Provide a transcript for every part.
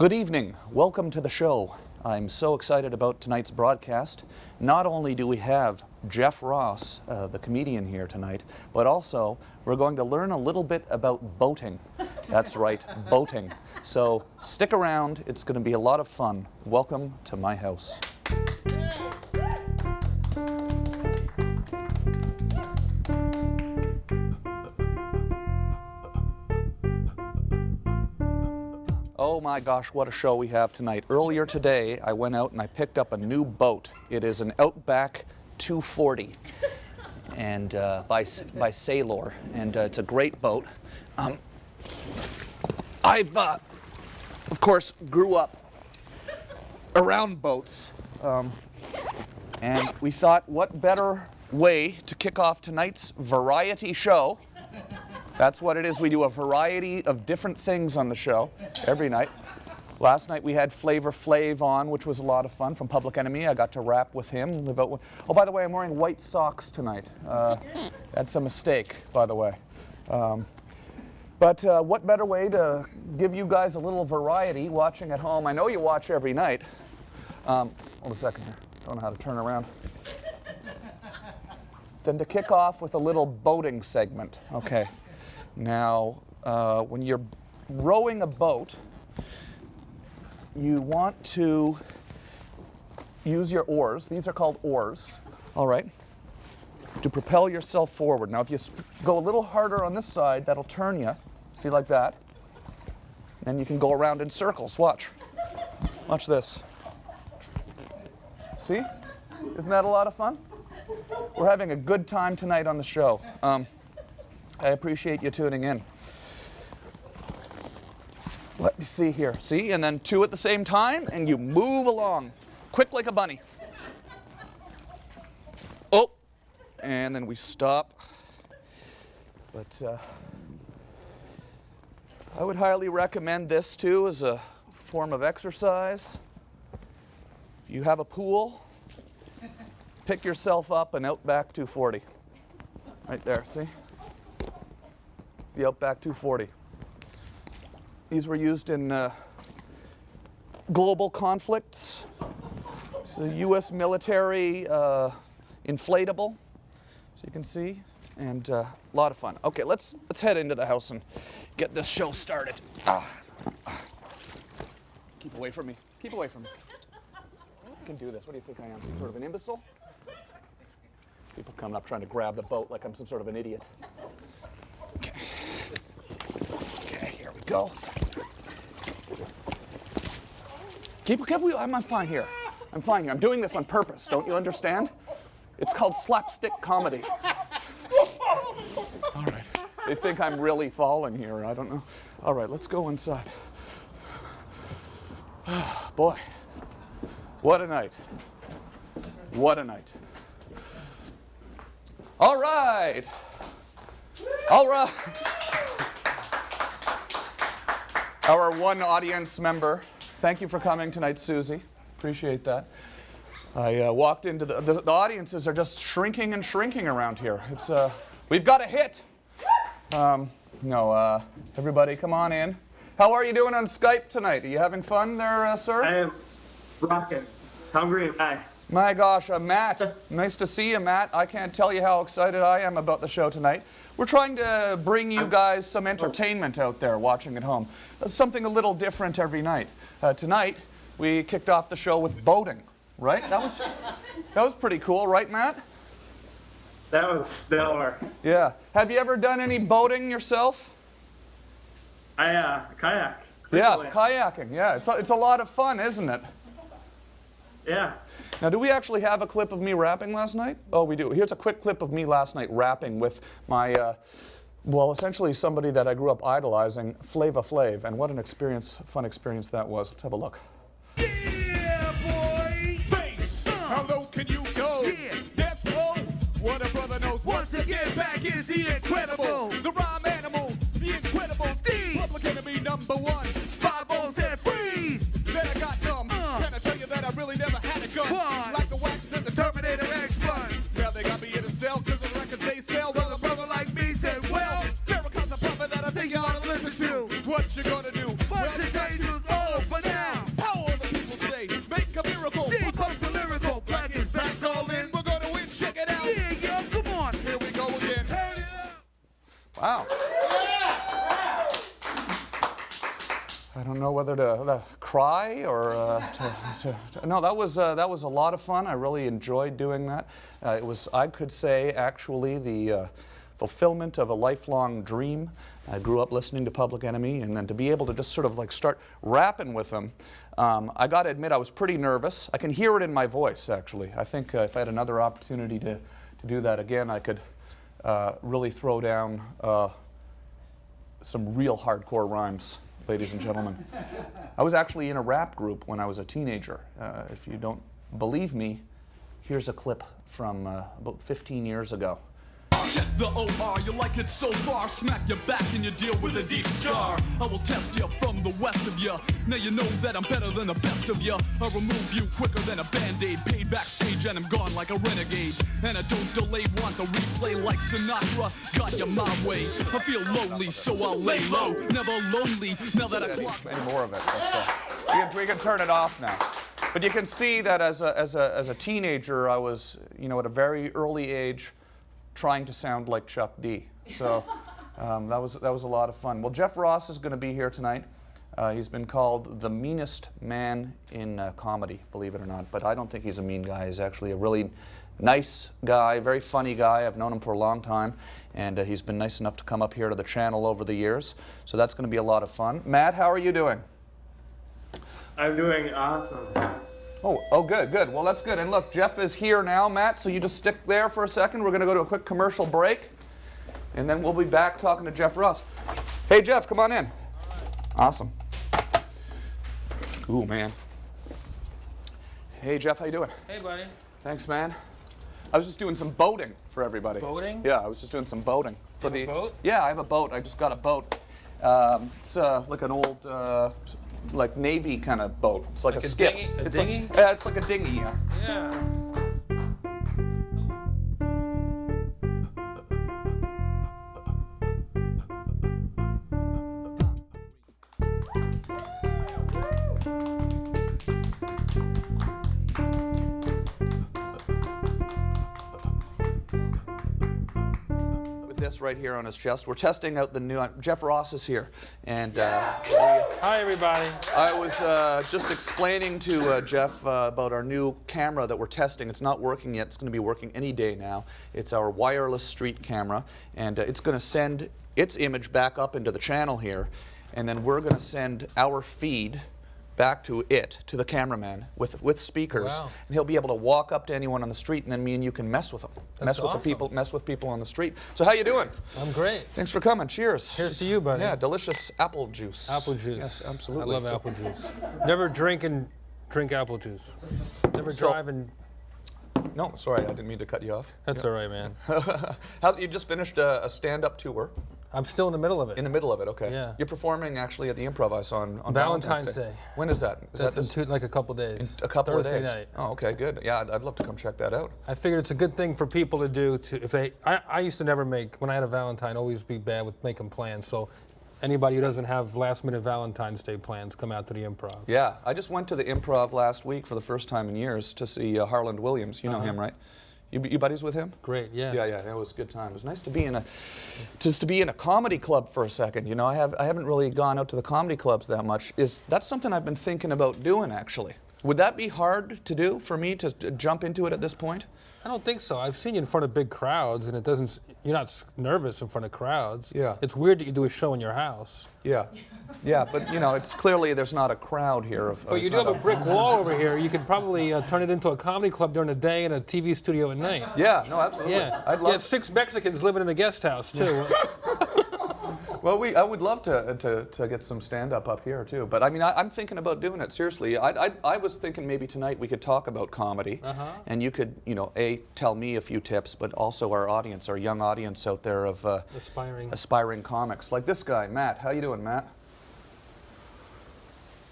Good evening. Welcome to the show. I'm so excited about tonight's broadcast. Not only do we have Jeff Ross, the comedian, here tonight, but also we're going to learn a little bit about boating. That's right, boating. So stick around. It's going to be a lot of fun. Welcome to my house. Oh my gosh, what a show we have tonight. Earlier today, I went out and I picked up a new boat. It is an Outback 240 and by Sailor, and it's a great boat. I've, of course, grew up around boats, and we thought, what better way to kick off tonight's variety show. That's what it is. We do a variety of different things on the show every night. Last night we had Flavor Flav on, which was a lot of fun, from Public Enemy. I got to rap with him. Oh, by the way, I'm wearing white socks tonight. That's a mistake, by the way. But what better way to give you guys a little variety watching at home? I know you watch every night. Hold a second here. Don't know how to turn around. Then to kick off with a little boating segment. Okay. Now, when you're rowing a boat, you want to use your oars. These are called oars, all right, to propel yourself forward. Now, if you go a little harder on this side, that'll turn you. See, like that. Then you can go around in circles. Watch. Watch this. See? Isn't that a lot of fun? We're having a good time tonight on the show. I appreciate you tuning in. Let me see here. See? And then two at the same time, and you move along. Quick like a bunny. Oh! And then we stop. But I would highly recommend this, too, as a form of exercise. If you have a pool, pick yourself up an Outback 240. Right there, see? It's the Outback 240. These were used in global conflicts. It's a U.S. military inflatable, so you can see, and a lot of fun. Okay, let's head into the house and get this show started. Keep away from me. Keep away from me. I can do this. What do you think I am? Some sort of an imbecile? People coming up trying to grab the boat like I'm some sort of an idiot. Okay. Okay, here we go. I'm fine here. I'm fine here. I'm doing this on purpose. Don't you understand? It's called slapstick comedy. All right. They think I'm really falling here. I don't know. All right, let's go inside. Boy, what a night. What a night. All right. All right. Our one audience member. Thank you for coming tonight, Susie. Appreciate that. I walked into the audiences are just shrinking and shrinking around here. It's we've got a hit. Everybody, come on in. How are you doing on Skype tonight? Are you having fun there, sir? I am rocking. Hungry and high. My gosh, Matt. Nice to see you, Matt. I can't tell you how excited I am about the show tonight. We're trying to bring you guys some entertainment out there watching at home. Something a little different every night. Tonight, we kicked off the show with boating, right? That was pretty cool, right, Matt? That was stellar. Yeah. Have you ever done any boating yourself? I kayak. Yeah, kayaking. Yeah, it's a lot of fun, isn't it? Yeah. Now, do we actually have a clip of me rapping last night? Oh, we do. Here's a quick clip of me last night rapping with my, essentially somebody that I grew up idolizing, Flavor Flav, and what an experience, fun experience that was. Let's have a look. Yeah, boy! Bass! How low can you go? Yeah, death row! What a brother knows. Once again, back is the incredible, the rhyme animal, the incredible D. Public Enemy #1. 5 volts and freeze. Then I got numb. Can I tell you that I really never had a gun? Why? Like the wax that the Terminator X1. Now they got me in a cell because the records they sell. Well, a brother like me said, well, Jericho's a prophet that I think you ought to listen to. What you gonna do? Well, the danger's over now. I don't know whether to cry or no. That was a lot of fun. I really enjoyed doing that. It was, I could say, actually the fulfillment of a lifelong dream. I grew up listening to Public Enemy, and then to be able to just sort of like start rapping with them, I got to admit I was pretty nervous. I can hear it in my voice, actually. I think if I had another opportunity to do that again, I could really throw down some real hardcore rhymes. Ladies and gentlemen. I was actually in a rap group when I was a teenager. If you don't believe me, here's a clip from about 15 years ago. Check the OR, you like it so far. Smack your back and you deal with a deep scar. I will test you from the west of you. Now you know that I'm better than the best of you. I'll remove you quicker than a band-aid. Paid backstage and I'm gone like a renegade. And I don't delay, want the replay like Sinatra. Got you my way. I feel lonely, so I'll lay low. Never lonely, now that I clock. Any more of it. But, we can turn it off now. But you can see that as a teenager, I was, at a very early age, trying to sound like Chuck D. So that was a lot of fun. Well, Jeff Ross is going to be here tonight. He's been called the meanest man in comedy, believe it or not. But I don't think he's a mean guy. He's actually a really nice guy, very funny guy. I've known him for a long time, and he's been nice enough to come up here to the channel over the years. So that's going to be a lot of fun. Matt, how are you doing? I'm doing awesome. Oh, good. Well, that's good. And look, Jeff is here now, Matt, so you just stick there for a second. We're going to go to a quick commercial break, and then we'll be back talking to Jeff Ross. Hey, Jeff, come on in. All right. Awesome. Cool, man. Hey, Jeff, how you doing? Hey, buddy. Thanks, man. I was just doing some boating for everybody. Boating? Yeah, I was just doing some boating. You have a boat? Yeah, I have a boat. I just got a boat. It's like an old... like Navy kind of boat. It's like a skiff. Dinghy? A it's dinghy? Like, it's like a dinghy, yeah. Yeah. This right here on his chest. We're testing out the new. Jeff Ross is here, and Hi, everybody. I was just explaining to Jeff about our new camera that we're testing. It's not working yet. It's going to be working any day now. It's our wireless street camera, and it's going to send its image back up into the channel here, and then we're going to send our feed back to the cameraman with speakers. Wow. And he'll be able to walk up to anyone on the street, and then me and you can mess with them. That's awesome. Mess with people on the street. So how you doing? I'm great. Thanks for coming. Cheers. Cheers to you, buddy. Yeah, delicious apple juice. Apple juice. Yes, absolutely. I love apple juice. Never drink apple juice. Never drive and... No, sorry, I didn't mean to cut you off. That's all right, man. You just finished a stand-up tour. I'm still in the middle of it. In the middle of it, okay. Yeah. You're performing actually at the Improv I saw on Valentine's Day. When is that? That's in like a couple days. A couple Thursday of days. night. Oh, okay, good. Yeah, I'd love to come check that out. I figured it's a good thing for people to do. I used to never when I had a Valentine, always be bad with making plans. So anybody who doesn't have last-minute Valentine's Day plans, come out to the Improv. Yeah, I just went to the Improv last week for the first time in years to see Harland Williams. You know him, right? You buddies with him? Great, yeah. Yeah, it was a good time. It was nice to be in a comedy club for a second. You know, I haven't really gone out to the comedy clubs that much. That's something I've been thinking about doing actually. Would that be hard to do for me to jump into it at this point? I don't think so. I've seen you in front of big crowds, and you're not nervous in front of crowds. Yeah. It's weird that you do a show in your house. Yeah, but it's clearly there's not a crowd here. But you do have a brick wall over here. You could probably turn it into a comedy club during the day and a TV studio at night. Yeah, no, absolutely. Yeah. I'd love. You have 6 Mexicans living in the guest house too. Well, I would love to get some stand-up up here too. But I mean, I'm thinking about doing it seriously. I was thinking maybe tonight we could talk about comedy, and you could, tell me a few tips, but also our audience, our young audience out there of aspiring comics, like this guy, Matt. How you doing, Matt?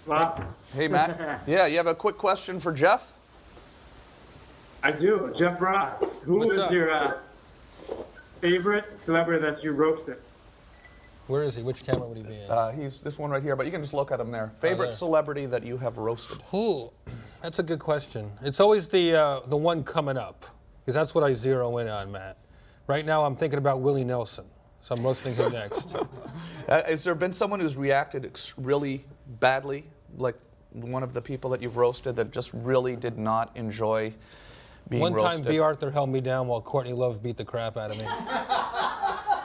Awesome. Hey, Matt. Yeah, you have a quick question for Jeff? I do. Jeff Ross. Who is your favorite celebrity that you roasted? Where is he? Which camera would he be in? He's this one right here, but you can just look at him there. Favorite there. celebrity that you have roasted? Ooh, that's a good question. It's always the one coming up, because that's what I zero in on, Matt. Right now I'm thinking about Willie Nelson, so I'm roasting him next. Has there been someone who's reacted really badly, like one of the people that you've roasted that just really did not enjoy being One roasted? time, B. Arthur held me down while Courtney Love beat the crap out of me.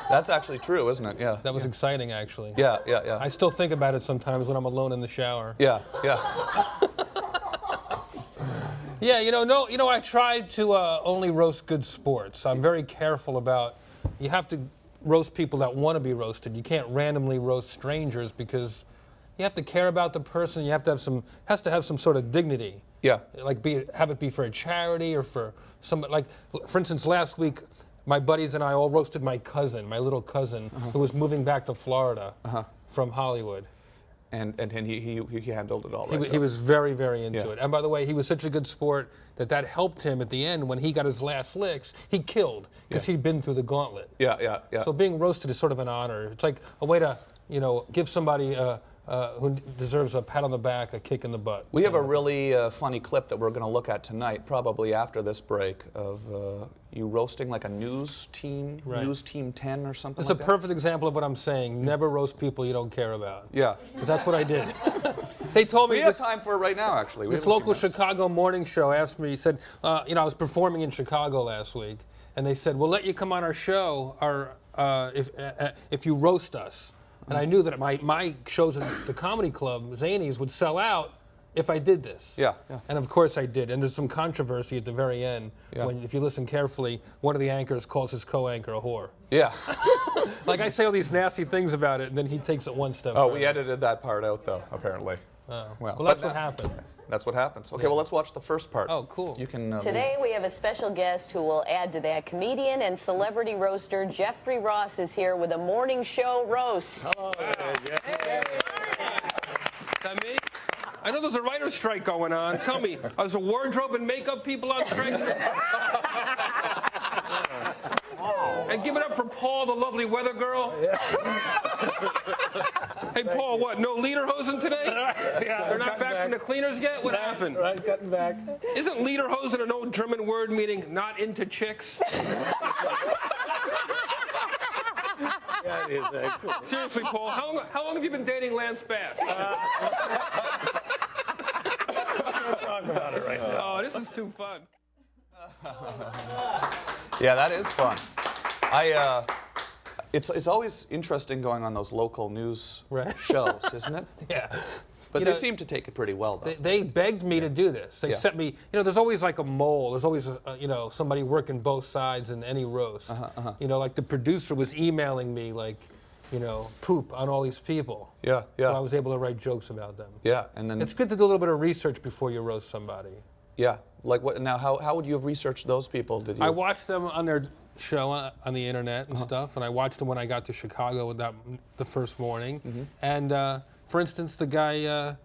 That's actually true, isn't it? Yeah. That was exciting, actually. Yeah, yeah, yeah. I still think about it sometimes when I'm alone in the shower. Yeah, yeah. Yeah, I try to only roast good sports. I'm very careful about. You have to roast people that want to be roasted. You can't randomly roast strangers because you have to care about the person. You have to have some sort of dignity. Yeah. Like have it be for a charity or for somebody. Like, for instance, last week, my buddies and I all roasted my little cousin, who was moving back to Florida from Hollywood. And he handled it all right. He was very, very into Yeah. it. And by the way, he was such a good sport that helped him at the end when he got his last licks. He killed because he'd been through the gauntlet. Yeah, yeah, yeah. So being roasted is sort of an honor. It's like a way to, give somebody who deserves a pat on the back, a kick in the butt. We have a really funny clip that we're going to look at tonight, probably after this break, of you roasting like a news team, Right. News Team 10 or something It's like a that. perfect example of what I'm saysaying. Never roast people you don't care about. Yeah. Because that's what I did. They told me We have this, time for it right now, actually. We this have a few local minutes. Chicago morning show asked me, he said, I was performing in Chicago last week, and they said, we'll let you come on our show if you roast us. And I knew that my shows at the comedy club, Zanies, would sell out if I did this. Yeah, yeah. And of course I did. And there's some controversy at the very end when, if you listen carefully, one of the anchors calls his co-anchor a whore. Yeah. Like, I say all these nasty things about it, and then he takes it one step Oh, further. we edited that part out, though, apparently. Well, that's what happened. That's what happens. Okay, well, let's watch the first part. Oh, cool. You can. Today we have a special guest who will add to that. Comedian and celebrity roaster Jeffrey Ross is here with a morning show roast. Hello. Is that me? I know there's a writer's strike going on. Tell me, are there wardrobe and makeup people on strike? And give it up for Paul, the lovely weather girl. Hey, Paul, what, no lederhosen today? Yeah, They're not back from the cleaners yet? What happened? Right, cutting back. Isn't lederhosen an old German word meaning not into chicks? Yeah, it is, actually. Seriously, Paul, how long have you been dating Lance Bass? Don't talk about it right now. Oh, this is too fun. Yeah, that is fun. It's always interesting going on those local news Right. shows, isn't it? Yeah. But You they know, seem to take it pretty well, though. They begged me to do this. They Yeah. sent me, there's always like a mole. There's always, somebody working both sides in any roast. Like the producer was emailing me like, poop on all these people. Yeah, yeah. So I was able to write jokes about them. Yeah, and then It's good to do a little bit of research before you roast somebody. yeah, like what? Now, how would you have researched those people? Did you? I watched them on their show on the internet and stuff, and I watched them when I got to Chicago the first morning. And for instance, the guy,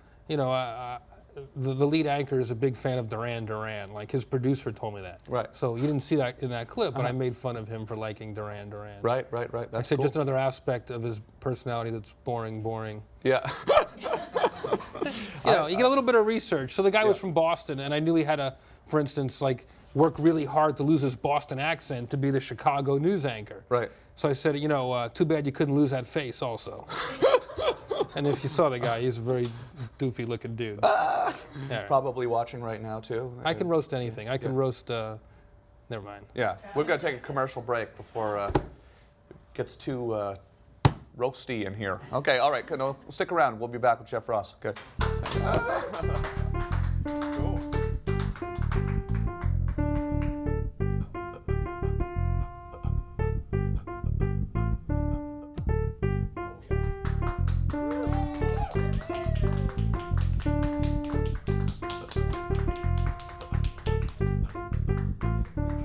the lead anchor is a big fan of Duran Duran. Like his producer told me that. Right. So you didn't see that in that clip, but I made fun of him for liking Duran Duran. Right. I That's said cool. just another aspect of his personality that's boring. Yeah. You get a little bit of research. So the guy was from Boston, and I knew he had to, for instance, like work really hard to lose his Boston accent to be the Chicago news anchor. Right. So I said, too bad you couldn't lose that face also. And if you saw the guy, he's a very doofy looking dude. Yeah. Probably watching right now too. I can roast anything. I can roast, never mind. Yeah, we're gonna take a commercial break before it gets too roasty in here. Okay, all right, good. No, stick around. We'll be back with Jeff Ross. Good.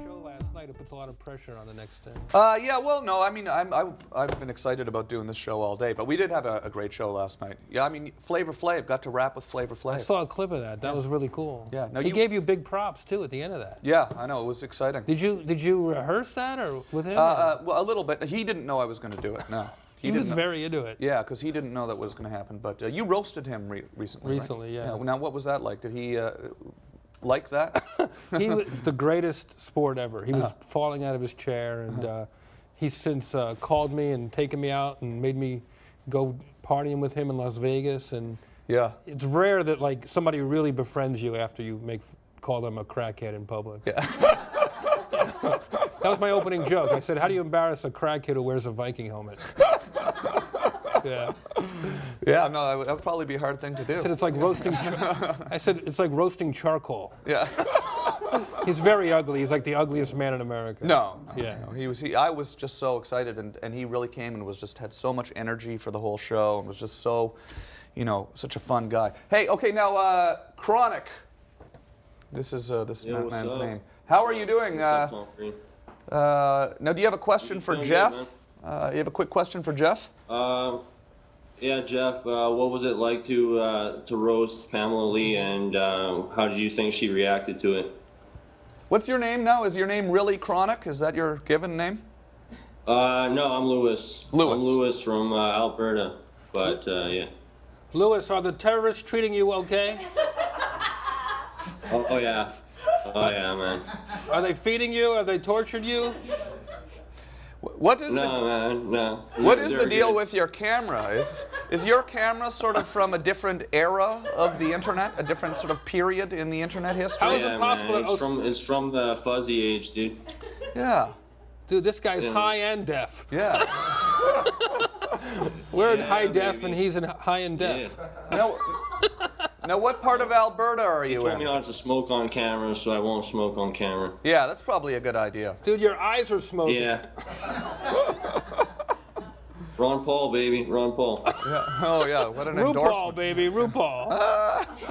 Show last night, it puts a lot of pressure on the next day. Yeah, well, no, I mean, I've been excited about doing this show all day, but we did have a great show last night. Yeah, I mean, Flavor Flav got to rap with Flavor Flav. I saw a clip of that. That was really cool. Yeah, no, he you- gave you big props too at the end of that. Yeah, I know, it was exciting. Did you rehearse that or with him? Well, a little bit. He didn't know I was going to do it. No, he didn't was know. very into it. Yeah, because he didn't know that was going to happen. But you roasted him recently. Right? Recently, yeah. Now, what was that like? Did he like that? He was the greatest sport ever. He was falling out of his chair, and he's since called me and taken me out and made me go partying with him in Las Vegas. And Yeah. It's rare that like somebody really befriends you after you call them a crackhead in public. Yeah. That was my opening joke. I said, how do you embarrass a crackhead who wears a Viking helmet? Yeah. Yeah, no, that would probably be a hard thing to do. I said, it's like roasting. I said, it's like roasting charcoal. Yeah. He's very ugly. He's like the ugliest man in America. No. Yeah. No, I was just so excited, and he really came and had so much energy for the whole show, and was just so, such a fun guy. Hey, okay, now Chronic. This is this Yo, man's what's up? name. How are you doing? Now, do you have a question for Doing Jeff? good, You have a quick question for Jeff? Yeah, Jeff, what was it like to roast Pamela Lee, and how did you think she reacted to it? What's your name now? Is your name really Chronic? Is that your given name? No, I'm Lewis. Lewis. I'm Lewis from Alberta, but yeah. Lewis, are the terrorists treating you okay? Oh yeah. Oh yeah, man. Are they feeding you? Have they tortured you? What is Man, no. What is They're the deal good. with your camera? Is your camera sort of from a different era of the internet, a different sort of period in the internet history? How is it possible Man, that it's from the fuzzy age, dude. Yeah, Dude, this guy's high and deaf. yeah. We're in Yeah, high def baby. and he's in high and deaf. Now, what part of Alberta are you Told me in? not to smoke on camera, so I won't smoke on camera. Yeah, that's probably a good idea. Dude, your eyes are smoking. Yeah. Ron Paul, baby, Ron Paul. Yeah. Oh yeah, what an RuPaul, endorsement. baby, RuPaul.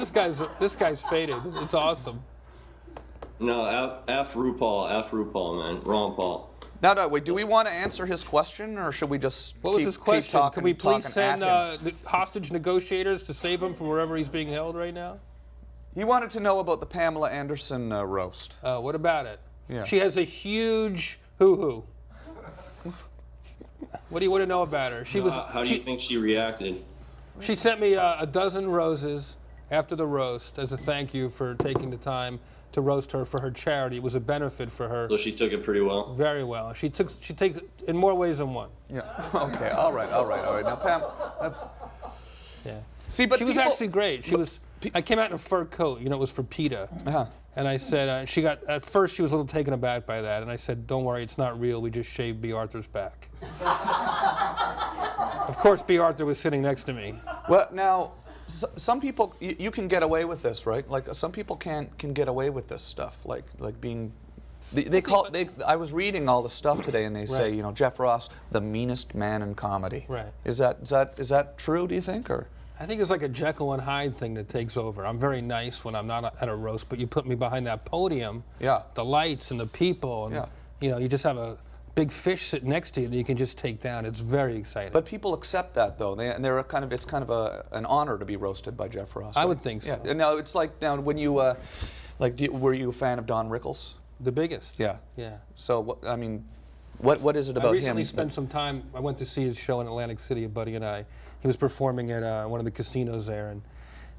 This guy's faded. It's awesome. No, F RuPaul, man, Ron Paul. Now, wait, do we want to answer his question, or should we just What was keep, his keep question? talking, Can we please talking send at him? hostage negotiators to save him from wherever he's being held right now? He wanted to know about the Pamela Anderson roast. What about it? Yeah. She has a huge hoo-hoo. What do you want to know about her? How do you think she reacted? She sent me a dozen roses after the roast as a thank you for taking the time to roast her for her charity. It was a benefit for her. So she took it pretty well. Very well. She takes it in more ways than one. Yeah. Okay. All right. Now, Pam, that's. Yeah. See, but She was people- actually great. I came out in a fur coat. It was for PETA. Uh-huh. And I said, at first she was a little taken aback by that. And I said, don't worry, it's not real. We just shaved B. Arthur's back. Of course, B. Arthur was sitting next to me. Well, now, some people you can get away with this, right? Like some people can get away with this stuff, like being. I was reading all the stuff today, and they say, Right. Jeff Ross, the meanest man in comedy. Right. Is that true? Do you think, or? I think it's like a Jekyll and Hyde thing that takes over. I'm very nice when I'm not at a roast, but you put me behind that podium, Yeah. the lights and the people, and you just have a big fish sitting next to you that you can just take down. It's very exciting. But people accept that though. It's kind of an honor to be roasted by Jeff Ross. I right? would think so. Yeah. Now it's like when you were you a fan of Don Rickles? The biggest. Yeah. Yeah. So what is it about I him? recently spent some time. I went to see his show in Atlantic City. A buddy and I. He was performing at one of the casinos there, and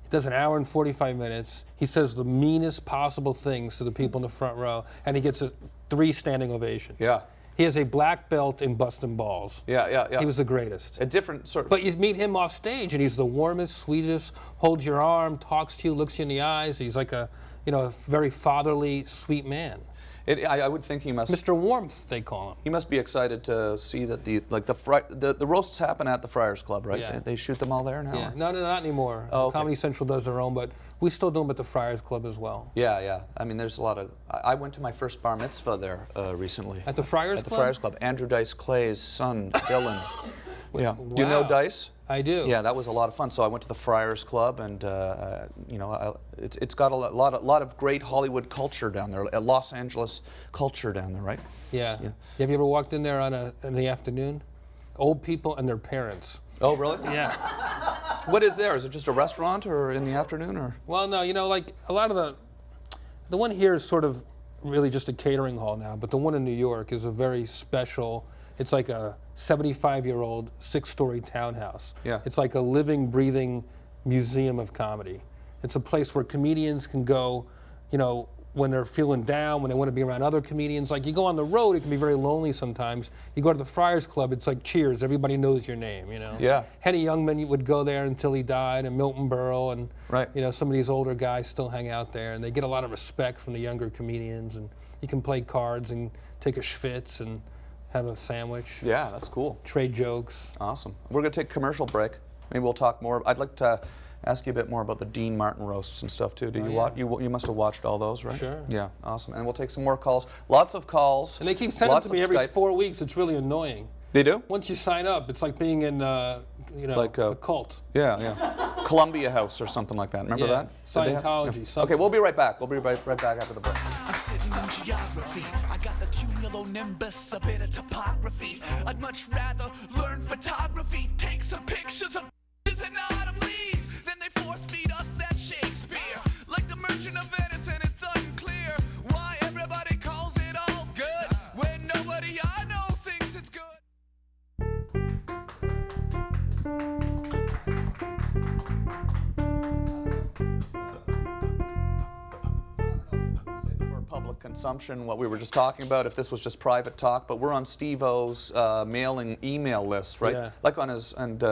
he does an hour and 45 minutes. He says the meanest possible things to the people in the front row, and he gets 3 standing ovations. Yeah. He has a black belt in busting balls. Yeah. He was the greatest. a different sort of. But you meet him off stage, and he's the warmest, sweetest, holds your arm, talks to you, looks you in the eyes. He's like a very fatherly, sweet man. I would think he must. Mr. Warmth, they call him. He must be excited to see that the roasts happen at the Friars Club, right? Yeah. They shoot them all there now. Yeah, no, not anymore. Oh, okay. Comedy Central does their own, but we still do them at the Friars Club as well. Yeah. I mean, there's a lot of. I went to my first bar mitzvah there recently. At the Friars At the Club? Friars Club. Andrew Dice Clay's son, Dylan. Yeah. Do you know Wow. Dice? I do. Yeah, that was a lot of fun. So I went to the Friars Club, and it's got a lot of great Hollywood culture down there, Los Angeles culture down there, right? Yeah. Have you ever walked in there in the afternoon? Old people and their parents. Oh, really? Yeah. What is there? Is it just a restaurant, or in the afternoon, or? Well, no, like a lot of the one here is sort of really just a catering hall now, but the one in New York is a very special. It's like a 75-year-old 6-story townhouse. Yeah. It's like a living, breathing museum of comedy. It's a place where comedians can go, when they're feeling down, when they want to be around other comedians. Like you go on the road, it can be very lonely sometimes. You go to the Friars Club, it's like Cheers. Everybody knows your name, you know. Yeah. Henny Youngman would go there until he died, and Milton Berle, and Right. you know, some of these older guys still hang out there, and they get a lot of respect from the younger comedians. And you can play cards and take a schwitz and have a sandwich. Yeah, that's cool. Trade jokes. Awesome. We're going to take a commercial break. Maybe we'll talk more. I'd like to ask you a bit more about the Dean Martin roasts and stuff too. Do you watch? You must have watched all those, right? Sure. Yeah, awesome. And we'll take some more calls. Lots of calls. And they keep sending lots to me of every Skype. 4 weeks. It's really annoying. They do? Once you sign up, it's like being in, you know, Like, a cult. Yeah, yeah. Columbia House or something like that. Remember Yeah, that? Did they have- Scientology, yeah. something. Okay, we'll be right back. We'll be right back after the break. I'm sitting in geography. I got the cumulonimbus, a bit of topography. I'd much rather learn photography, take some pictures of and autumn leaves. Then they force feed us that Shakespeare. Like the Merchant of Venice, and it's unclear why everybody calls it all good when nobody I know thinks it's good. For public consumption, what we were just talking about, if this was just private talk, but we're on Steve-O's mailing email list, right? Yeah. Like on his, and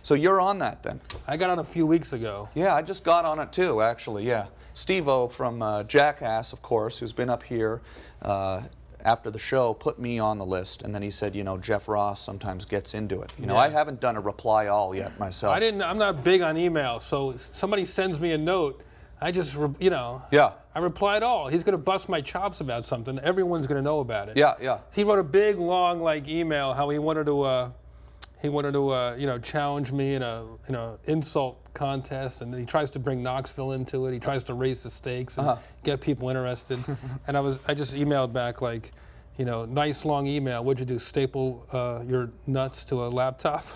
so you're on that then? I got on a few weeks ago. Yeah, I just got on it too, actually, yeah. Steve-O from Jackass, of course, who's been up here after the show, put me on the list, and then he said, you know, Jeff Ross sometimes gets into it. You know, Yeah. I haven't done a reply all yet myself. I'm not big on email, so somebody sends me a note, I just, you know. Yeah. I replied all. He's going to bust my chops about something. Everyone's going to know about it. Yeah, yeah. He wrote a big, long, like, email how he wanted to, you know, challenge me in a insult contest, and then he tries to bring Knoxville into it. He tries to raise the stakes and get people interested. And I just emailed back like, you know, nice long email. What'd you do? Staple your nuts to a laptop?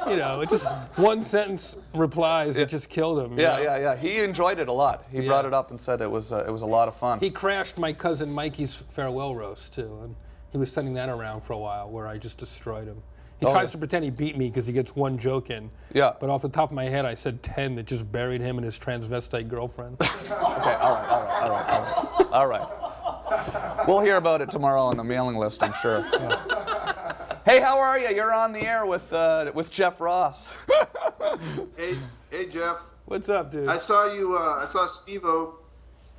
You know, it just one sentence replies. It just killed him. Yeah, you know? yeah. He enjoyed it a lot. He brought it up and said it was a lot of fun. He crashed my cousin Mikey's farewell roast too, and he was sending that around for a while, where I just destroyed him. He tries to pretend he beat me because he gets one joke in. Yeah. But off the top of my head, I said 10 that just buried him and his transvestite girlfriend. Okay, all right. We'll hear about it tomorrow on the mailing list, I'm sure. Yeah. Hey, how are you? You're on the air with Jeff Ross. Hey, Jeff. What's up, dude? I saw you. I saw Steve-O,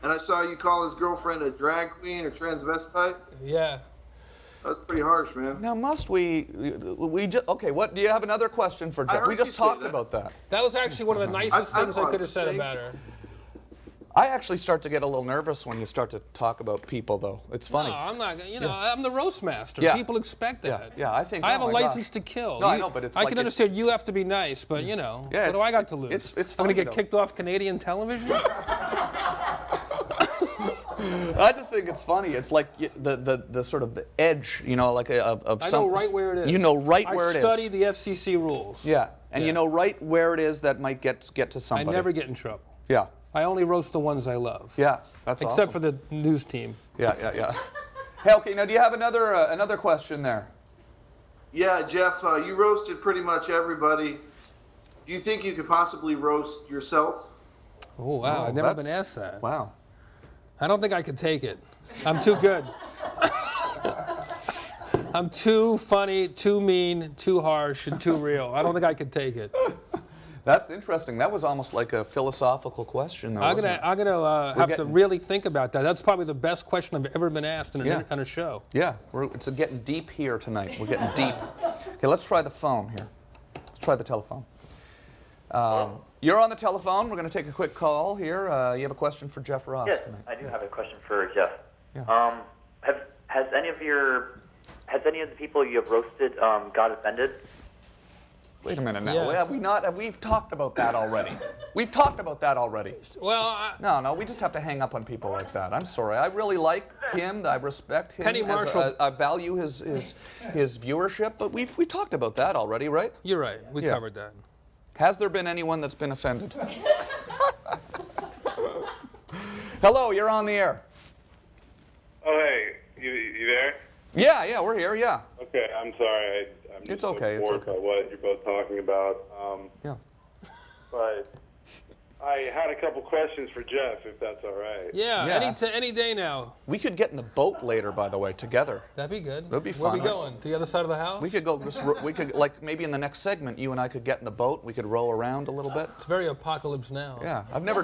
and I saw you call his girlfriend a drag queen or transvestite. Yeah. That's pretty harsh, man. Now, must we just, okay, what, do you have another question for Jeff? heard We just you say talked that. about that. That was actually one of the nicest I things I thought could have the said same. about her. I actually start to get a little nervous when you start to talk about people, though. It's funny. No, I'm not. You know, I'm the roast master. Yeah. People expect that. Yeah, I think. I have oh a my license gosh. to kill. No, I know, but it's I like can it's- understand you have to be nice, but you know, Yeah, what do I got to lose? it's I'm funny, gonna get though. kicked off Canadian television. I just think it's funny. It's like the sort of the edge, you know, like of I some. know right where it is. You know right where it is. I study the FCC rules. Yeah, and you know right where it is that might get to I somebody. never get in trouble. Yeah, I only roast the ones I love. yeah, that's Except awesome. for the news team. Yeah. Hey, okay. Now, do you have another question there? Yeah, Jeff. You roasted pretty much everybody. Do you think you could possibly roast yourself? Oh wow, I've never been asked that. Wow. I don't think I could take it. I'm too good. I'm too funny, too mean, too harsh, and too real. I don't think I could take it. That's interesting. That was almost like a philosophical question, though. I'm wasn't gonna it? have to getting- really think about that. That's probably the best question I've ever been asked on a show. Yeah, it's getting deep here tonight. We're getting deep. Okay, let's try the phone here. Let's try the telephone. You're on the telephone. We're going to take a quick call here. You have a question for Jeff Ross Yes, tonight. I do have a question for Jeff. Yeah. Has any of the people you have roasted got offended? Wait a minute now. Yeah. Have we not? We've talked about that already. We've talked about that already. Well, No, we just have to hang up on people like that. I'm sorry. I really like him. I respect him. Penny Marshall. I value his viewership, but we talked about that already, right? you're right. We Yeah. covered that. Has there been anyone that's been offended? Hello, you're on the air. Oh, hey, you there? Yeah, we're here, yeah. Okay, I'm sorry. I'm just It's okay, so it's bored okay. by what you're both talking about. Yeah. But I had a couple questions for Jeff, if that's all right. Yeah. Any day now. We could get in the boat later, by the way, together. That'd be good. That'd be Where fun. are we going? To the other side of the house? We could go. We could like maybe in the next segment, you and I could get in the boat. We could row around a little bit. It's very apocalypse now. Yeah, I've never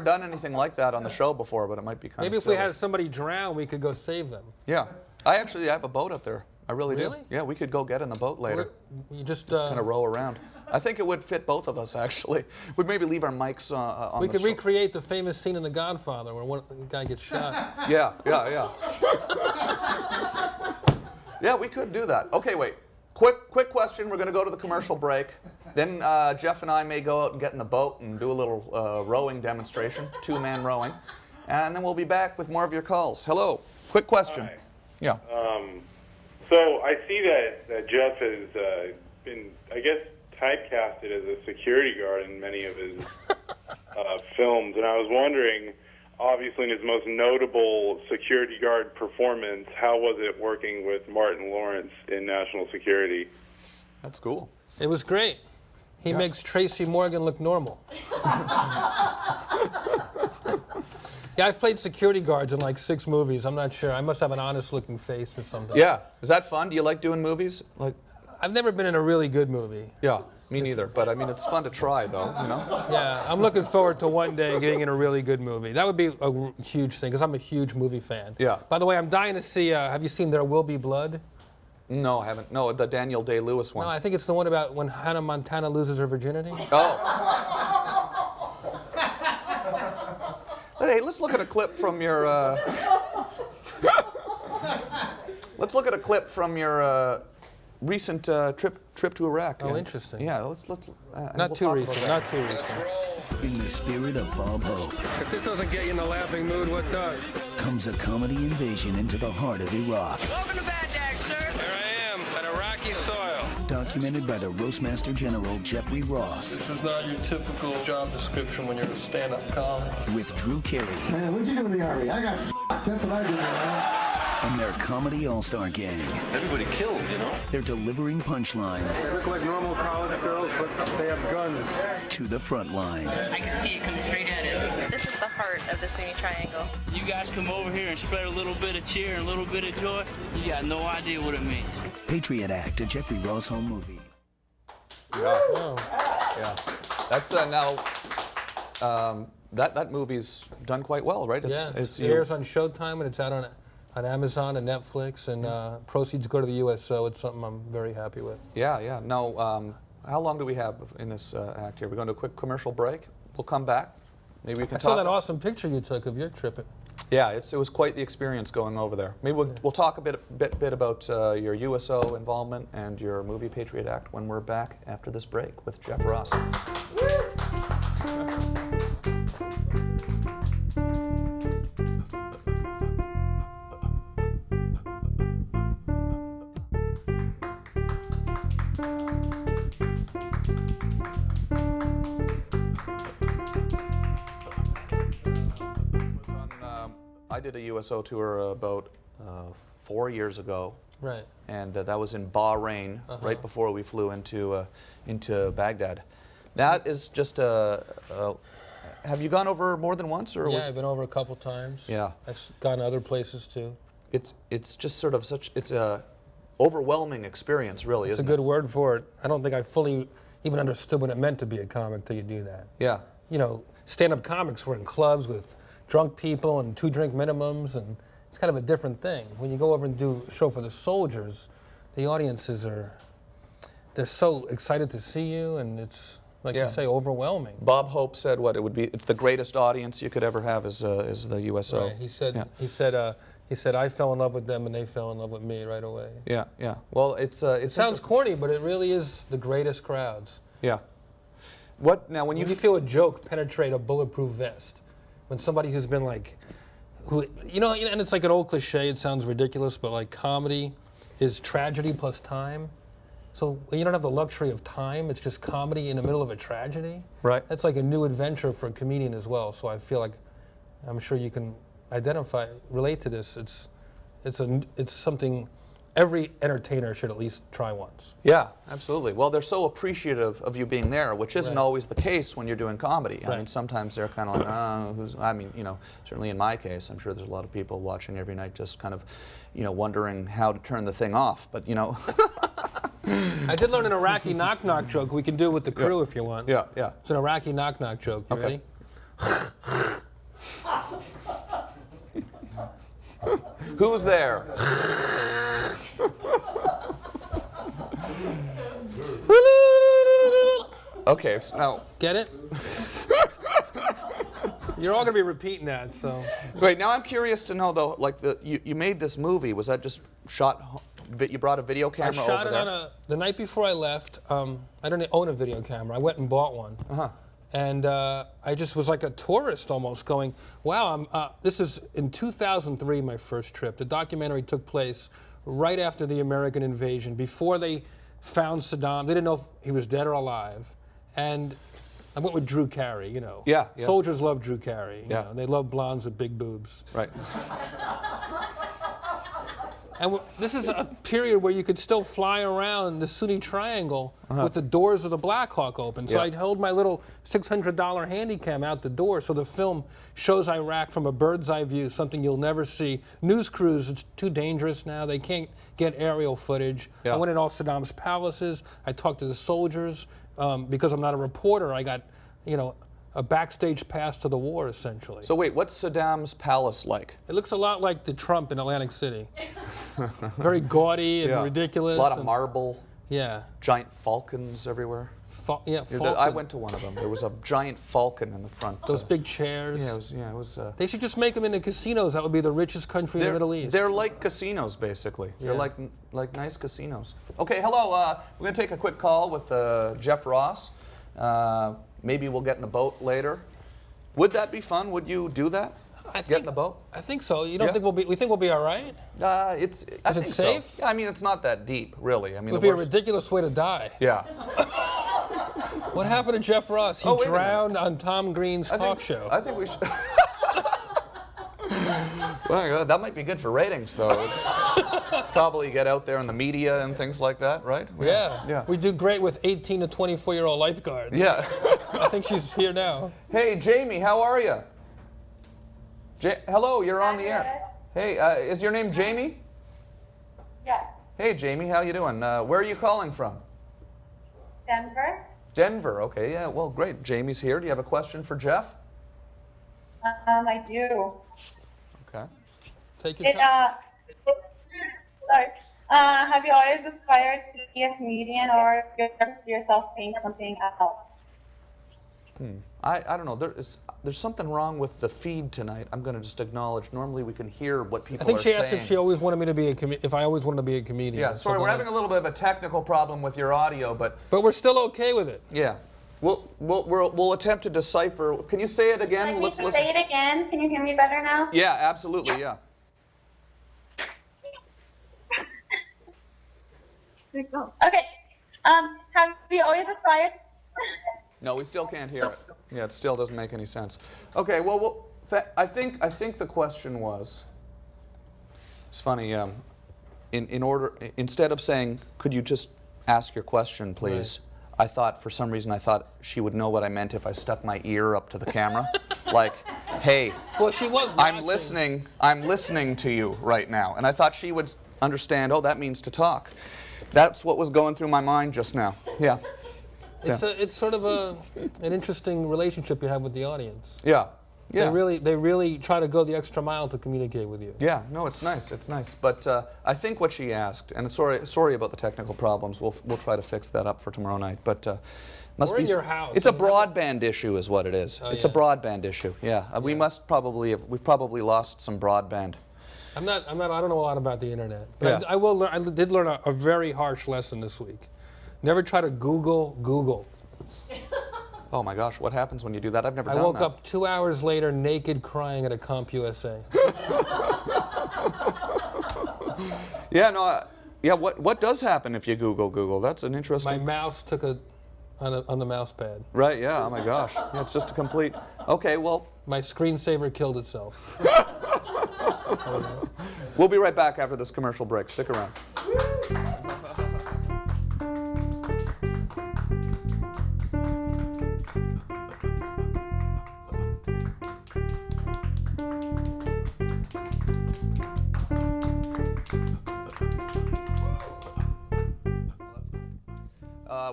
done anything like that on the show before, but it might be kind of. Maybe if we had somebody drown, we could go save them. Yeah, I actually have a boat up there. I really Really? do. Yeah, we could go get in the boat later. You just kind of row around. I think it would fit both of us, actually. We'd maybe leave our mics on We the could show. recreate the famous scene in The Godfather where one guy gets shot. Yeah. Yeah, we could do that. Okay, wait. Quick question. We're going to go to the commercial break. Then Jeff and I may go out and get in the boat and do a little rowing demonstration, two-man rowing. And then we'll be back with more of your calls. Hello. Quick question. Hi. Yeah. So I see that Jeff has been, I guess, typecasted as a security guard in many of his films, and I was wondering, obviously in his most notable security guard performance, how was it working with Martin Lawrence in National Security? That's cool. It was great. He makes Tracy Morgan look normal. Yeah, I've played security guards in like 6 movies. I'm not sure. I must have an honest-looking face or something. Yeah. Is that fun? Do you like doing movies? Like. I've never been in a really good movie. Yeah, me neither. But I mean, it's fun to try, though. You know. Yeah, I'm looking forward to one day getting in a really good movie. That would be a huge thing because I'm a huge movie fan. Yeah. By the way, I'm dying to see. Have you seen There Will Be Blood? No, I haven't. No, the Daniel Day-Lewis one. No, I think it's the one about when Hannah Montana loses her virginity. Oh. Hey, let's look at a clip from your. Let's look at a clip from your recent trip to Iraq. Oh, interesting. Yeah, let's. Not too recent. Not too recent. In the spirit of Bob Hope. If this doesn't get you in the laughing mood, what does? Comes a comedy invasion into the heart of Iraq. Welcome to Baghdad, sir. Here I am, on Iraqi soil. Documented by the Roastmaster General Jeffrey Ross. This is not your typical job description when you're a stand-up comic. With Drew Carey. Man, what'd you do in the Army? I got That's what I did, man. And their comedy all-star gang. Everybody killed, you know? They're delivering punchlines. They look like normal college girls, but they have guns. To the front lines. I can see it coming straight at us. This is the heart of the Sunni Triangle. You guys come over here and spread a little bit of cheer and a little bit of joy. You got no idea what it means. Patriot Act, a Jeffrey Ross home movie. Yeah. That's now. That movie's done quite well, right? It airs on Showtime and it's out on Amazon and Netflix, and proceeds go to the U.S., so it's something I'm very happy with. Yeah. Now, how long do we have in this act here? We're going to a quick commercial break. We'll come back. Maybe we can I saw that awesome picture you took of your trip. Yeah, it was quite the experience going over there. Maybe we'll talk a bit about your USO involvement and your movie Patriot Act when we're back after this break with Jeff Ross. I did a USO tour about 4 years ago. Right. And that was in Bahrain, right before we flew into Baghdad. That is just have you gone over more than once, or? Yeah, I've been over a couple times. Yeah. I've gone to other places too. It's just sort of it's a overwhelming experience, really, It's isn't a good word for it. I don't think I fully even understood what it meant to be a comic till you do that. Yeah. You know, stand-up comics were in clubs with drunk people and 2-drink minimums, and it's kind of a different thing. When you go over and do a show for the soldiers, the audiences they're so excited to see you, and it's, like you say, overwhelming. Bob Hope said it's the greatest audience you could ever have is the USO. Right. He said I fell in love with them and they fell in love with me right away. Yeah. Well, it sounds corny, but it really is the greatest crowds. Yeah. What now when you feel a joke penetrate a bulletproof vest? When somebody who's been and it's like an old cliche, it sounds ridiculous, but like comedy is tragedy plus time. So when you don't have the luxury of time, it's just comedy in the middle of a tragedy. Right. That's like a new adventure for a comedian as well. So I feel like, I'm sure you can relate to this. It's something every entertainer should at least try once. Yeah, absolutely. Well, they're so appreciative of you being there, which isn't Right. always the case when you're doing comedy. I Right. mean, sometimes they're kind of like, I mean, you know, certainly in my case, I'm sure there's a lot of people watching every night just kind of, you know, wondering how to turn the thing off. But, you know. I did learn an Iraqi knock-knock joke we can do with the crew if you want. Yeah, yeah. It's an Iraqi knock-knock joke. You ready? Who's there? Okay, so now. Get it? You're all going to be repeating that, so. Wait, now I'm curious to know, though, like, you made this movie. Was that just shot, you brought a video camera over there? I shot it the night before I left. I don't own a video camera. I went and bought one. Uh-huh. And I just was like a tourist almost going, wow, this is in 2003, my first trip. The documentary took place right after the American invasion, before they found Saddam. They didn't know if he was dead or alive. And I went with Drew Carey, you know. Yeah, yeah. Soldiers love Drew Carey. You Yeah. know, they love blondes with big boobs. Right. And this is a period where you could still fly around the Sunni Triangle with the doors of the Black Hawk open. So Yeah. I held my little $600 handy cam out the door, so the film shows Iraq from a bird's eye view, something you'll never see. News crews, it's too dangerous now. They can't get aerial footage. Yeah. I went in all Saddam's palaces. I talked to the soldiers. Because I'm not a reporter, I got, you know, a backstage pass to the war, essentially. So wait, what's Saddam's palace like? It looks a lot like the Trump in Atlantic City. Very gaudy and Yeah. ridiculous. A lot of and- marble. Yeah. Giant falcons everywhere. Falcon. I went to one of them. There was a giant falcon in the front. Those big chairs. Yeah, it was. They should just make them into casinos. That would be the richest country in the Middle East. They're like casinos, basically. Yeah. They're like nice casinos. Okay, hello. We're gonna take a quick call with Jeff Ross. Maybe we'll get in the boat later. Would that be fun? Would you do that? Get in the boat? I think so. You don't Yeah. think we think we'll be all right? I Is think it safe? So. Yeah, I mean, it's not that deep, really. I mean, It would the be a worst- ridiculous way to die. Yeah. What happened to Jeff Ross? He Oh, wait a drowned on Tom Green's talk show. I think we should. Well, that might be good for ratings, though. Probably get out there in the media and things like that, right? Yeah. Yeah. We do great with 18 to 24-year-old lifeguards. Yeah. I think she's here now. Hey, Jamie, how are you? Hello, you're on the air. Hey, is your name Jamie? Yes. Hey, Jamie, how you doing? Where are you calling from? Denver. Denver. Okay, yeah. Well, great. Jamie's here. Do you have a question for Jeff? I do. Okay. Take Sorry. Have you always aspired to be a comedian, or you yourself being something else? I don't know. There's something wrong with the feed tonight. I'm going to just acknowledge. Normally we can hear what people I think are she saying. asked if she always wanted me to be if I always wanted to be a comedian. Yeah, sorry, we're having a little bit of a technical problem with your audio, but we're still okay with it. Yeah, we'll attempt to decipher. Can you say it again? Let's listen. Say it again. Can you hear me better now? Yeah, absolutely. Yeah. Okay. Have you always aspired? No, we still can't hear it. Yeah, it still doesn't make any sense. Okay, well, I think the question was. It's funny. Instead of saying, "Could you just ask your question, please?" Right. For some reason I thought she would know what I meant if I stuck my ear up to the camera, like, "Hey, well, she was I'm listening to you right now," and I thought she would understand. Oh, that means to talk. That's what was going through my mind just now. Yeah. It's sort of an interesting relationship you have with the audience. Yeah. Yeah. They really try to go the extra mile to communicate with you. Yeah, no, it's nice. It's nice. But I think what she asked, and sorry about the technical problems. We'll try to fix that up for tomorrow night. But We're in your house. It's a broadband issue, is what it is. Oh, it's a broadband issue. Yeah. We've probably lost some broadband. I don't know a lot about the internet, but Yeah. I will learn. I did learn a very harsh lesson this week. Never try to Google. Oh my gosh, what happens when you do that? I've never done that. I woke that. up 2 hours later naked crying at a CompUSA. Yeah, no, what does happen if you Google? That's an interesting... My mouse took on the mouse pad. Right, yeah, oh my gosh. Yeah, it's just a complete... Okay, well... My screensaver killed itself. We'll be right back after this commercial break. Stick around.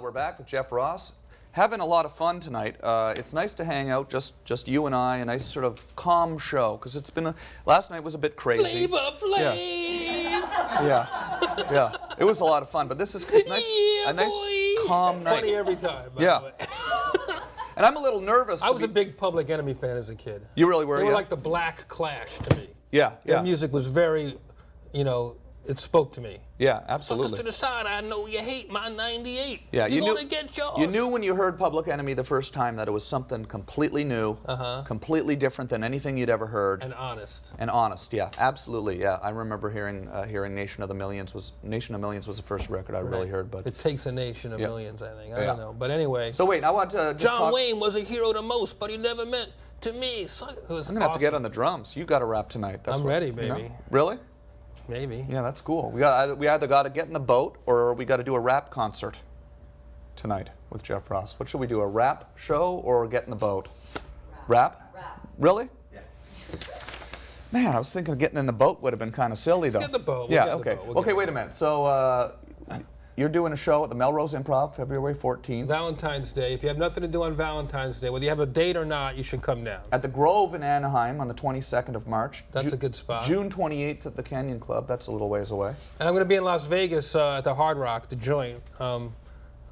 We're back with Jeff Ross. Having a lot of fun tonight. It's nice to hang out, just you and I, a nice sort of calm show, because it's been last night was a bit crazy. Flavor Flav! Yeah. It was a lot of fun, but this is it's nice, a nice calm night. Funny every time. By Yeah. the way. And I'm a little nervous. I was a big Public Enemy fan as a kid. You really were? They were yeah? like the Black Clash to me. Yeah, yeah. Their music was very, it spoke to me. Yeah, absolutely. Suckers to the side, I know you hate my 98. Yeah, You're gonna get yours. You knew when you heard Public Enemy the first time that it was something completely new, completely different than anything you'd ever heard. And honest. And honest, yeah, absolutely, yeah. I remember hearing Nation of Millions was the first record I really heard. But it takes a nation of millions, I think. I Yeah. don't know, but anyway. So wait, I want to just John talk. Wayne was a hero to most, but he never meant to me. I'm gonna have to get on the drums. You got to rap tonight. I'm ready, baby. Really? Maybe. Yeah, that's cool. We either got to get in the boat or we got to do a rap concert tonight with Jeff Ross. What should we do? A rap show or get in the boat? Rap? Really? Yeah. Man, I was thinking getting in the boat would have been kind of silly though. Get in the boat. Yeah. We'll Okay. get in the boat. Okay. Wait a minute. So you're doing a show at the Melrose Improv, February 14th. Valentine's Day. If you have nothing to do on Valentine's Day, whether you have a date or not, you should come down. At the Grove in Anaheim on the 22nd of March. That's a good spot. June 28th at the Canyon Club. That's a little ways away. And I'm going to be in Las Vegas at the Hard Rock, the Joint,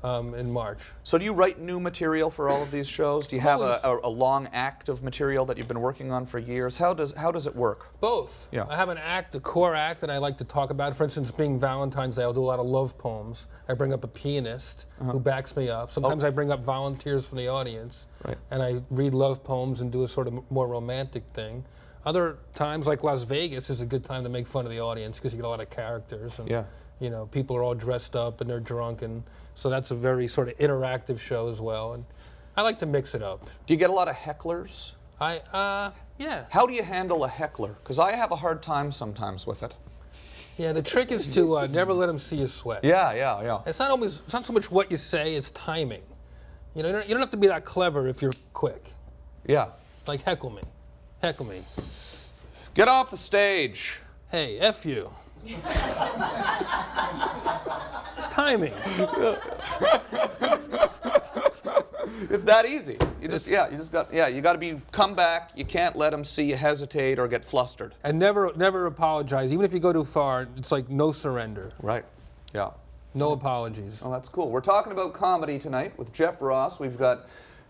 in March. So do you write new material for all of these shows? Do you have a long act of material that you've been working on for years? How does it work? Both. Yeah. I have an act, a core act that I like to talk about. For instance, being Valentine's Day, I'll do a lot of love poems. I bring up a pianist who backs me up. Sometimes I bring up volunteers from the audience. Right. And I read love poems and do a sort of more romantic thing. Other times, like Las Vegas, is a good time to make fun of the audience because you get a lot of characters. And, people are all dressed up and they're drunk, and so that's a very sort of interactive show as well. And I like to mix it up. Do you get a lot of hecklers? Yeah. How do you handle a heckler? Because I have a hard time sometimes with it. Yeah, the trick is to never let them see you sweat. Yeah. It's not so much what you say, it's timing. You don't have to be that clever if you're quick. Yeah. Like heckle me. Heckle me. Get off the stage. Hey, F you. It's timing. It's that easy. You got to come back. You can't let them see you hesitate or get flustered. And never apologize. Even if you go too far, it's like no surrender. Right. Yeah. No apologies. Oh, that's cool. We're talking about comedy tonight with Jeff Ross. We've got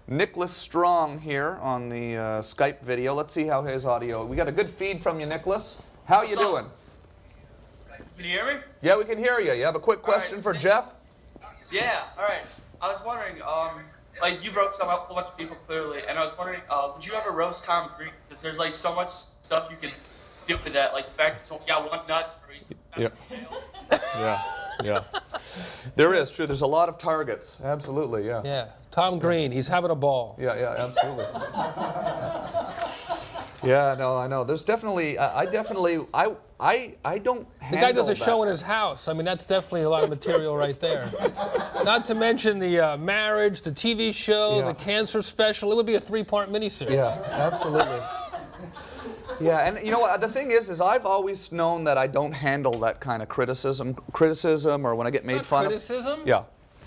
Nicholas Strong here on the Skype video. Let's see how his audio. We got a good feed from you, Nicholas. How you doing? Can you hear me? Yeah, we can hear you. You have a quick question for Jeff? Yeah, all right. I was wondering, you've roasted a whole bunch of people clearly, and I was wondering, would you ever roast Tom Green? Because there's like so much stuff you can do with that, like back to one nut. Yeah. There is, true. There's a lot of targets. Absolutely, yeah. Yeah. Tom Green, he's having a ball. Yeah, absolutely. Yeah, no, I know. There's definitely, I don't handle The guy does a that. show in his house. I mean, that's definitely a lot of material right there. Not to mention the marriage, the TV show, the cancer special. It would be a 3-part miniseries. Yeah, absolutely. Yeah, and you know what? The thing is I've always known that I don't handle that kind of criticism, or when I get made fun of. Criticism? Yeah.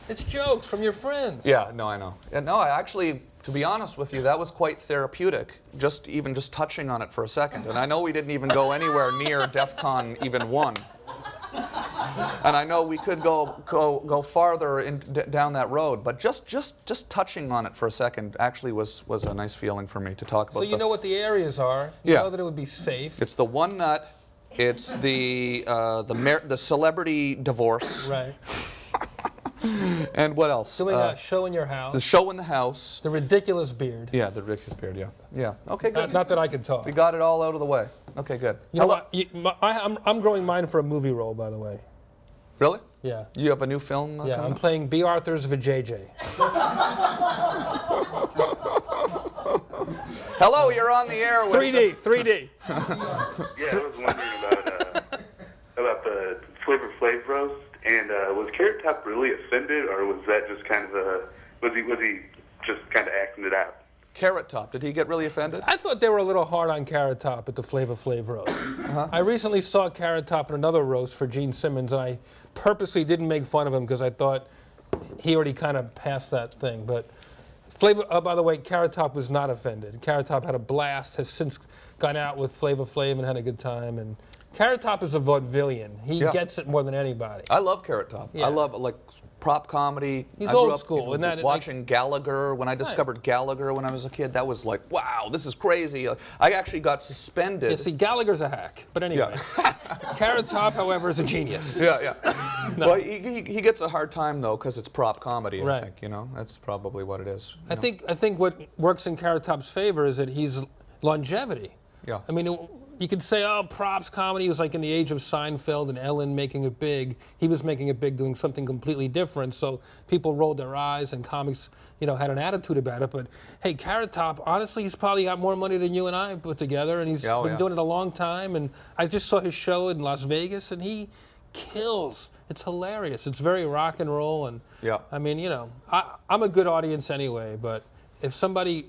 It's jokes from your friends. Yeah, no, I know. Yeah, no, I actually, to be honest with you, that was quite therapeutic. Just touching on it for a second. And I know we didn't even go anywhere near DEF CON even 1. And I know we could go farther down that road, but just touching on it for a second actually was a nice feeling for me to talk about. So you know what the areas are. You know that it would be safe. It's the one nut. It's the celebrity divorce. Right. And what else? Doing a show in your house. The show in the house. The ridiculous beard. Yeah, the ridiculous beard. Yeah. Okay, good. Not that I can talk. We got it all out of the way. Okay, good. You know what? I'm growing mine for a movie role, by the way. Really? Yeah. You have a new film? Yeah, I'm playing B. Arthur's Vajayjay. Hello, you're on the air. 3D. Yeah, I was wondering about the Flavor Flav Flav roast, and was Carrot Top really offended, or was that just kind of was he just kind of acting it out? Carrot Top, did he get really offended? I thought they were a little hard on Carrot Top at the Flavor Flav roast. I recently saw Carrot Top in another roast for Gene Simmons, and I purposely didn't make fun of him because I thought he already kind of passed that thing. But Flavor, by the way, Carrot Top was not offended. Carrot Top had a blast, has since gone out with Flavor Flav and had a good time. And Carrot Top is a vaudevillian. He gets it more than anybody. I love Carrot Top. Yeah. I love like prop comedy. He's I grew old up school. And that, watching Gallagher. When I discovered Gallagher when I was a kid, that was like, wow, this is crazy. I actually got suspended. Yeah, see, Gallagher's a hack. But anyway, Carrot Top, however, is a genius. Yeah. Well, he gets a hard time though because it's prop comedy. I Right. think that's probably what it is. I think what works in Carrot Top's favor is that he's longevity. Yeah. I mean, you could say, oh, props comedy was like in the age of Seinfeld and Ellen making it big. He was making it big doing something completely different. So people rolled their eyes and comics, had an attitude about it. But hey, Carrot Top, honestly, he's probably got more money than you and I put together. And he's been doing it a long time. And I just saw his show in Las Vegas and he kills. It's hilarious. It's very rock and roll. And I mean, I'm a good audience anyway. But if somebody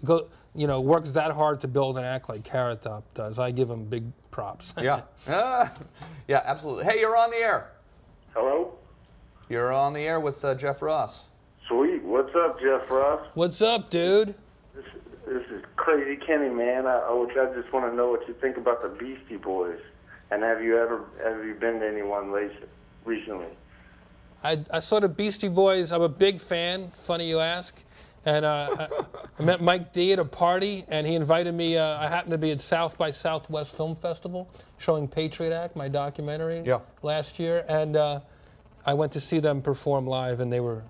works that hard to build an act like Carrot Top does, I give him big props. Yeah, absolutely. Hey, you're on the air. Hello? You're on the air with Jeff Ross. Sweet. What's up, Jeff Ross? What's up, dude? This is Crazy Kenny, man. I just want to know what you think about the Beastie Boys. And have you been to anyone recently? I saw the Beastie Boys. I'm a big fan. Funny you ask. And I met Mike D at a party, and he invited me. I happened to be at South by Southwest Film Festival, showing Patriot Act, my documentary, last year. And I went to see them perform live, and they were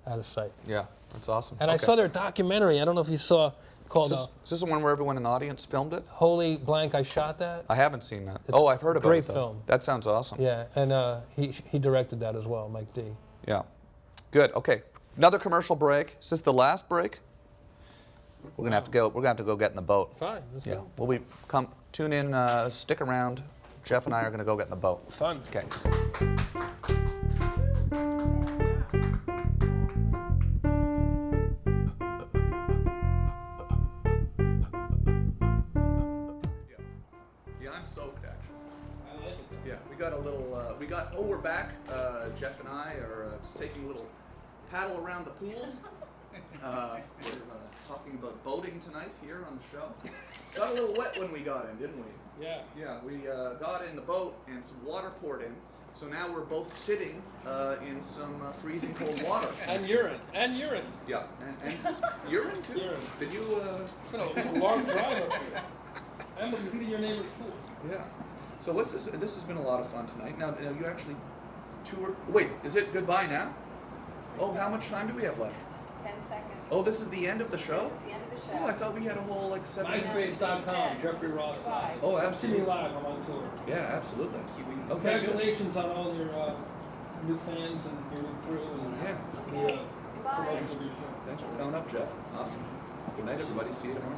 out of sight. Yeah, that's awesome. And I saw their documentary. I don't know if you saw, called... Is this the one where everyone in the audience filmed it? Holy Blank, I Shot That. I haven't seen that. It's I've heard about great it, though. film. That sounds awesome. Yeah, and he directed that as well, Mike D. Yeah. Good, okay. Another commercial break. Is this the last break? We're gonna have to go. We're gonna have to go get in the boat. Fine. Let's go. We'll tune in. Stick around. Jeff and I are gonna go get in the boat. Fun. Okay. Yeah, I'm soaked actually. I like it. Yeah, we got a little. We're back. Jeff and I are just taking a little paddle around the pool. We're talking about boating tonight here on the show. Got a little wet when we got in, didn't we? Yeah. Yeah, we got in the boat and some water poured in. So now we're both sitting in some freezing cold water. And urine. Yeah, and urine too. Urine. Did you? It's been a long drive up here. I almost peed in your neighbor's pool. Yeah. So what's this? This has been a lot of fun tonight. Now you actually toured. Wait, is it goodbye now? Oh, how much time do we have left? 10 seconds. Oh, this is the end of the show? This is the end of the show. Oh, I thought we had a whole like 7 MySpace.com, Jeffrey Ross Live. Oh, See me absolutely. live, I'm on tour. Yeah, absolutely. Okay, Congratulations on all your new fans and your new crew and the promotion of your show. Thanks for coming up, Jeff. Awesome. Good night, everybody. See you tomorrow.